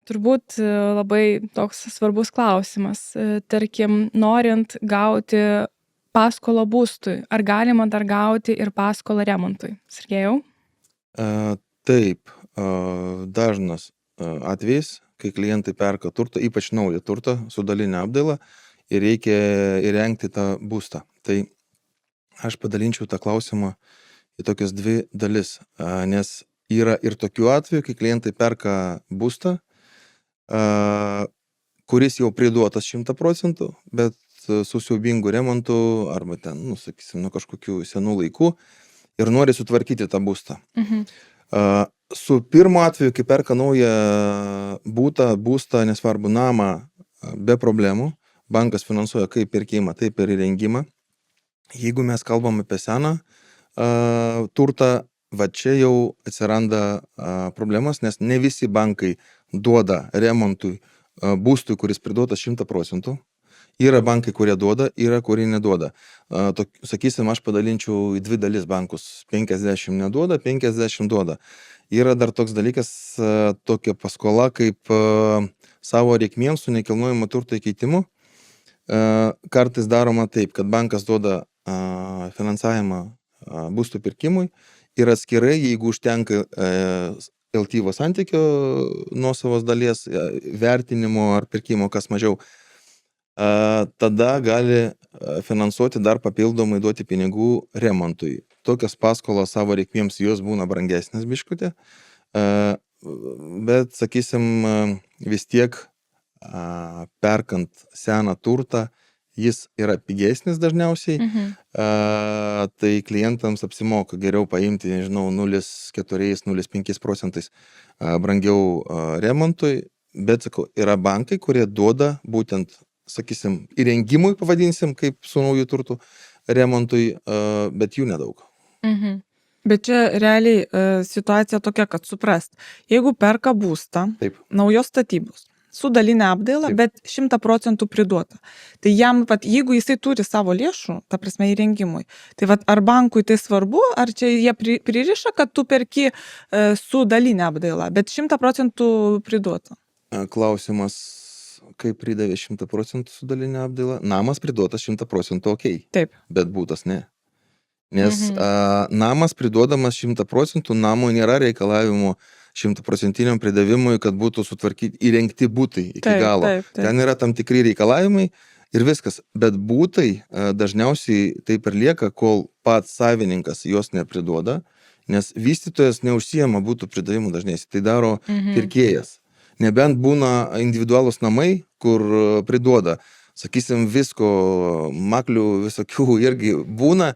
Turbūt labai toks svarbus klausimas. Tarkim, norint gauti paskolą būstui, ar galima dar gauti ir paskolą remontui? Sergejau? Taip, dažnas atvejis, kai klientai perka turtą, ypač naują turtą su daline apdaila ir reikia įrengti tą būstą. Tai aš padalinčiau tą klausimą į tokias dvi dalis, nes yra ir tokių atvejų, kai klientai perka būstą, kuris jau priduotas 100%, bet su siaubingu remontu arba ten, sakysim, nuo kažkokių senų laikų ir nori sutvarkyti tą būstą. Su pirmu atveju, kai perka naują būstą, nesvarbu namą, be problemų, bankas finansuoja kaip pirkimą, taip ir įrengimą. Jeigu mes kalbam apie seną turtą, va čia jau atsiranda problemas, nes ne visi bankai duoda remontui būstui, kuris priduotas 100%. Yra bankai, kurie duoda, yra, kurie neduoda. Sakysim, aš padalinčiau į dvi dalis bankus. 50 neduoda, 50 duoda. Yra dar toks dalykas, tokia paskola kaip savo reikmėms su nekilnojamo turto įkeitimu. Kartais daroma taip, kad bankas duoda finansavimą būstų pirkimui ir atskirai, jeigu užtenka LTV santykio nuosavos dalies, vertinimo ar pirkimo, kas mažiau, tada gali finansuoti dar papildomai duoti pinigų remontui. Tokias paskolas savo reikmėms jos būna brangesnės biškutė, bet, sakysim, vis tiek perkant seną turtą, jis yra pigesnis dažniausiai, tai klientams apsimoka geriau paimti, nežinau, 0,4–0,5% brangiau remontui, bet, sakau, yra bankai, kurie duoda būtent, sakysim, įrengimui, pavadinsim, kaip su naujų turtų remontui, bet jų nedaug. Bet čia realiai situacija tokia, kad suprast, jeigu perka būstą, Taip. naujos statybos, su daline apdaila, Taip. bet 100% priduota. Tai jam, jeigu jisai turi savo lėšų, ta prasme įrengimui, tai ar bankui tai svarbu, ar čia jie pririša, kad tu perki su daline apdaila, bet 100% priduota? Klausimas, kaip pridavė 100% su daline apdaila? Namas priduotas 100% ok. Taip. Bet būtas ne. Nes namas priduodamas 100%, namo nėra reikalavimo 100% pridavimui, kad būtų sutvarkyti, įrengti būtai iki galo. Taip. Ten yra tam tikri reikalavimai ir viskas. Bet būtai dažniausiai taip ir lieka, kol pats savininkas jos nepriduoda, nes vystytojas neužsiema būtų pridavimu dažniausiai. Tai daro pirkėjas. Nebent būna individualūs namai, kur priduoda. Sakysim, visko, maklių visokių irgi būna,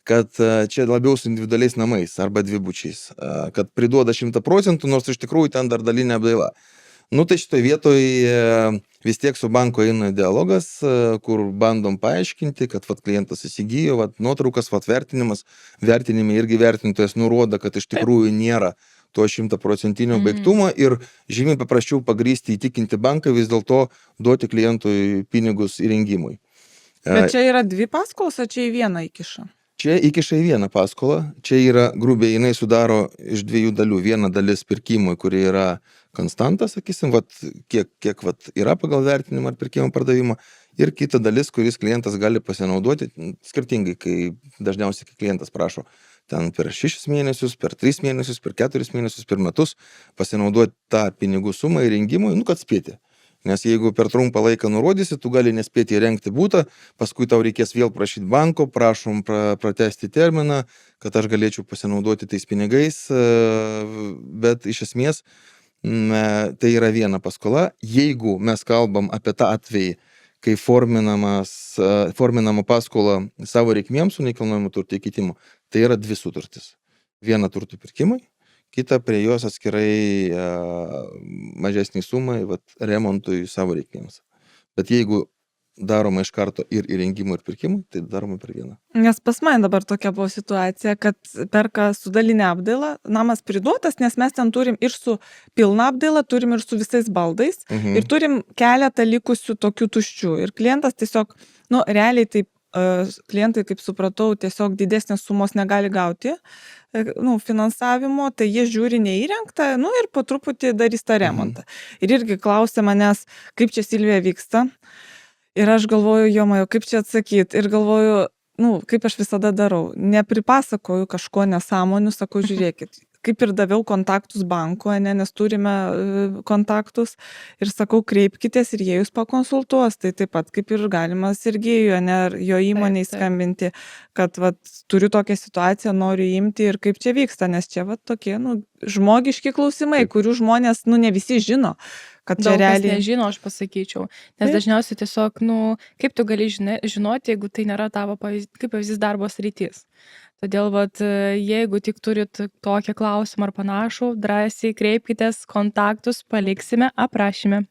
kad čia labiau su individualiais namais arba dvibučiais, kad priduoda 100%, nors iš tikrųjų ten dar dalinė apdaila. Tai šitoje vietoje vis tiek su banko eina dialogas, kur bandom paaiškinti, kad klientas įsigijo, nuotraukas, vertinime irgi vertintojas nurodo, kad iš tikrųjų nėra to 100% baigtumo ir žymiai paprasčiau pagrįsti, įtikinti banką vis dėlto duoti klientui pinigus įrengimui. Bet čia yra dvi paskolos, ar čia į vieną įkiša? Čia įkiša į vieną paskolą, čia yra grubiai, jinai sudaro iš dviejų dalių. Viena dalis pirkimui, kuri yra konstanta, sakysim, kiek yra pagal vertinimą ar pirkimo pardavimą, ir kita dalis, kuris klientas gali pasinaudoti skirtingai, kai dažniausiai kai klientas prašo ten per 6 mėnesius, per 3 mėnesius, per 4 mėnesius, per metus pasinaudoti tą pinigų sumą įrengimui, kad spėti. Nes jeigu per trumpą laiką nurodysi, tu gali nespėti įrengti būtą, paskui tau reikės vėl prašyti banko, prašom pratesti terminą, kad aš galėčiau pasinaudoti tais pinigais, bet iš esmės tai yra viena paskola. Jeigu mes kalbam apie tą atvejį, kai forminama paskola savo reikmėms su nekilnojamu turto įkeitimu, tai yra dvi sutartis. Viena turto pirkimui, kita prie jos atskirai mažesnį sumai remontui savo reikmėms. Bet jeigu daroma iš karto ir įrengimui, ir pirkimui, tai daroma per vieną. Nes pas mane dabar tokia buvo situacija, kad perka su daline apdaila, namas priduotas, nes mes ten turim ir su pilna apdaila, turim ir su visais baldais, ir turim keletą likusių tokių tuščių. Ir klientas tiesiog, realiai taip klientai, kaip supratau, tiesiog didesnės sumos negali gauti finansavimo, tai jie žiūri neįrengtą, ir po truputį darys tą remontą. Ir irgi klausė manęs, kaip čia Silvija vyksta. Ir aš galvoju, jomajo, kaip čia atsakyti. Ir galvoju, kaip aš visada darau. Nepripasakoju kažko nesąmonių, sakau, žiūrėkit. Kaip ir daviau kontaktus banko, nes turime kontaktus. Ir sakau, kreipkitės ir jie jūs pakonsultuos. Tai taip pat kaip ir galima Sergejui, jo įmonei skambinti, kad turiu tokią situaciją, noriu imti ir kaip čia vyksta. Nes čia tokie žmogiški klausimai, kurių žmonės ne visi žino. Kad čia realiai nežino, aš pasakyčiau. Nes dažniausiai tiesiog, kaip tu gali žinoti, jeigu tai nėra tavo kaip pavyzdys darbo sritis. Todėl, jeigu tik turit tokią klausimą ar panašų, drąsiai kreipkitės, kontaktus paliksime aprašyme.